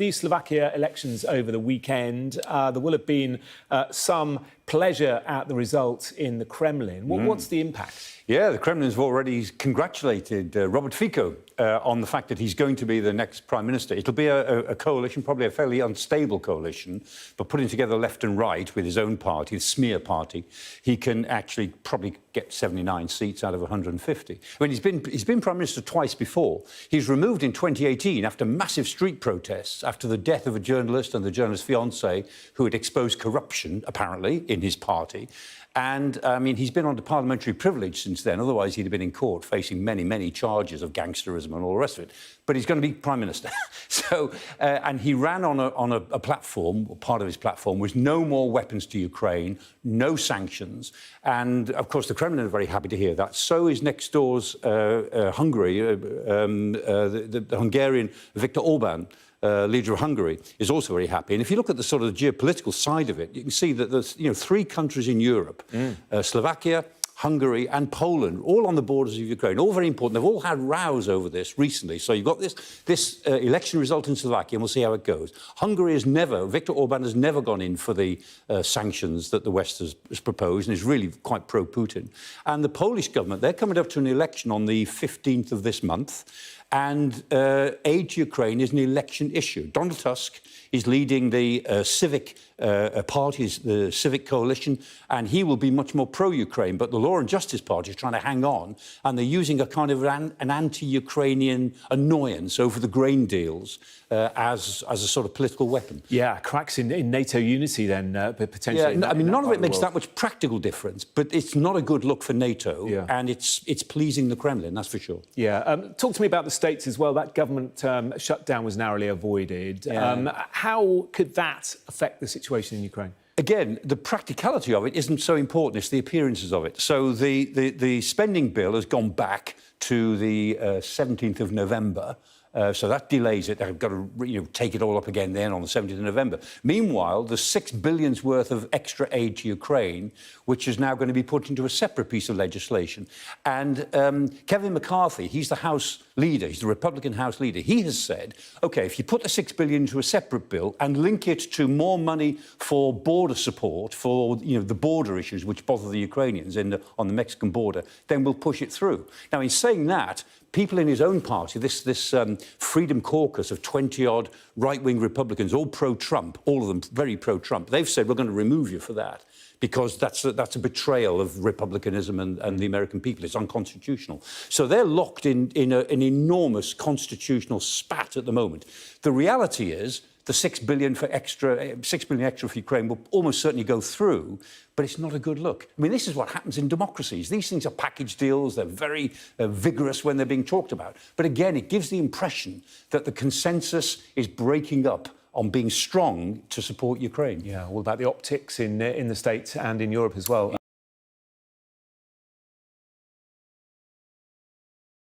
the Slovakia elections over the weekend. There will have been some pleasure at the result in the Kremlin. What's the impact? Yeah, the Kremlin's already congratulated Robert Fico on the fact that he's going to be the next prime minister. It'll be a coalition, probably a fairly unstable coalition, but putting together left and right with his own party, the smear party, he can actually probably get 79 seats out of 150. I mean, he's been prime minister twice before. He's removed in 2018 after massive street protests, after the death of a journalist and the journalist's fiancée who had exposed corruption, apparently, in his party. And, I mean, he's been under parliamentary privilege since then. Otherwise, he'd have been in court facing many, many charges of gangsterism and all the rest of it. But he's going to be prime minister. So, and he ran on a platform, or part of his platform, was no more weapons to Ukraine, no sanctions. And, of course, the Kremlin are very happy to hear that. So is next door's Hungary, the Hungarian Viktor Orban. Leader of Hungary, is also very happy. And if you look at the sort of geopolitical side of it, you can see that there's three countries in Europe, Slovakia, Hungary and Poland, all on the borders of Ukraine, all very important. They've all had rows over this recently. So you've got this election result in Slovakia, and we'll see how it goes. Hungary has never, Viktor Orban has never gone in for the sanctions that the West has proposed and is really quite pro-Putin. And the Polish government, they're coming up to an election on the 15th of this month. And aid to Ukraine is an election issue. Donald Tusk is leading the civic parties, the civic coalition, and he will be much more pro-Ukraine. But the Law and Justice Party is trying to hang on, and they're using a kind of an anti-Ukrainian annoyance over the grain deals as a sort of political weapon. Yeah, cracks in NATO unity then, potentially. Yeah, I mean, none of it makes that much practical difference, but it's not a good look for NATO, and it's pleasing the Kremlin, that's for sure. Yeah. Talk to me about the States as well. That government shutdown was narrowly avoided. How could that affect the situation in Ukraine? Again, the practicality of it isn't so important, it's the appearances of it. So the spending bill has gone back to the 17th of November. So that delays it. They've got to take it all up again then on the 17th of November. Meanwhile, there's $6 billion worth of extra aid to Ukraine, which is now going to be put into a separate piece of legislation. And Kevin McCarthy, he's the House leader, he's the Republican House leader. He has said, OK, if you put the $6 billion into a separate bill and link it to more money for border support, for the border issues which bother the Ukrainians on the Mexican border, then we'll push it through. Now, in saying that, people in his own party, this Freedom Caucus of 20-odd right-wing Republicans, all pro-Trump, all of them very pro-Trump, they've said, we're going to remove you for that because that's a betrayal of republicanism and the American people. It's unconstitutional. So they're locked in an enormous constitutional spat at the moment. The reality is the $6 billion extra for Ukraine will almost certainly go through, but it's not a good look. I mean, this is what happens in democracies. These things are package deals. They're very vigorous when they're being talked about. But again, it gives the impression that the consensus is breaking up on being strong to support Ukraine. Yeah, all about the optics in the States and in Europe as well.